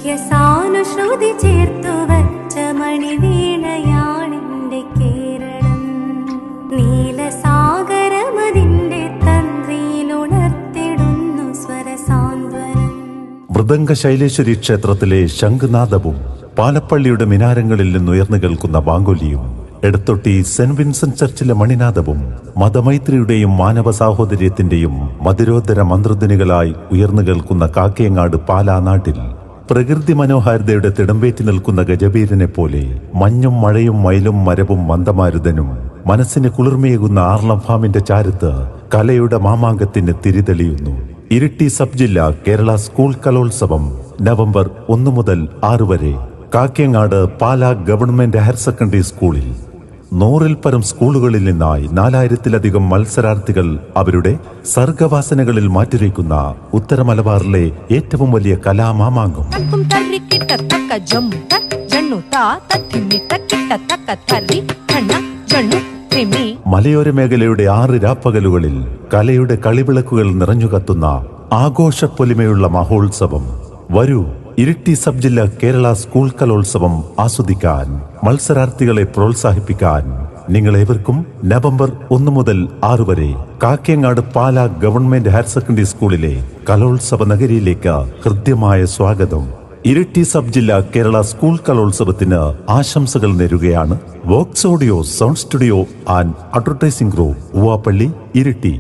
നിത്യസാനുശ്രുതി ചേർത്തു വച്ച മണിവീണയാണെന്റെ കേരളം. നീലസാഗരമതിന്റെ തന്ത്രിയിലുണർത്തിടുന്നു സ്വരസാന്ത്വനം. മൃദംഗ ശൈലേശ്വരി ക്ഷേത്രത്തിലെ ശംഖുനാദവും പാലപ്പള്ളിയുടെ മിനാരങ്ങളിൽ നിന്നുയർന്നു കേൾക്കുന്ന ബാങ്കുലിയും എടത്തൊട്ടി സെന്റ് വിൻസെന്റ് ചർച്ചിലെ മണിനാദവും മതമൈത്രിയുടെയും മാനവ സാഹോദര്യത്തിന്റെയും മധുരോദ്ധര മന്ത്രധ്വനികളായി ഉയർന്നു കേൾക്കുന്ന കാക്കയങ്ങാട് പാലാ നാട്ടിൽ പ്രകൃതി മനോഹാരിതയുടെ തിടമ്പേറ്റി നിൽക്കുന്ന ഗജബീരനെ പോലെ മഞ്ഞും മഴയും മയിലും മരവും മന്ദമാരുതനും മനസ്സിന് കുളിർമയേകുന്ന ആർളം ഫാമിന്റെ ചാരത്ത് കലയുടെ മാമാങ്കത്തിന് തിരിതെളിയുന്നു. ഇരിട്ടി സബ് ജില്ല കേരള സ്കൂൾ കലോത്സവം നവംബർ 1 മുതൽ 6 വരെ Kakkayangad Pala government higher secondary സ്കൂളിൽ. 100-ൽ പരം സ്കൂളുകളിൽ നിന്നായി 4000-ലധികം മത്സരാർത്ഥികൾ അവരുടെ സർഗവാസനകളിൽ മാറ്റുരയ്ക്കുന്ന ഉത്തര മലബാറിലെ ഏറ്റവും വലിയ കലാമാമാങ്കം. മലയോര മേഖലയുടെ 6 രാപ്പകലുകളിൽ കലയുടെ കളിവിളക്കുകൾ നിറഞ്ഞുകത്തുന്ന ആഘോഷപ്പൊലിമയുള്ള മഹോത്സവം. വരൂ, ഇരിട്ടി സബ് ജില്ല കേരള സ്കൂൾ കലോത്സവം ആസ്വദിക്കാൻ, മത്സരാർത്ഥികളെ പ്രോത്സാഹിപ്പിക്കാൻ നിങ്ങളേവർക്കും നവംബർ 1 മുതൽ 6 വരെ Kakkayangad Pala government higher secondary സ്കൂളിലെ കലോത്സവ നഗരിയിലേക്ക് ഹൃദ്യമായ സ്വാഗതം. ഇരിട്ടി സബ് ജില്ല കേരള സ്കൂൾ കലോത്സവത്തിന് ആശംസകൾ നേരുകയാണ് Vox audio sound studio and advertising group, Uvappally, Iritty.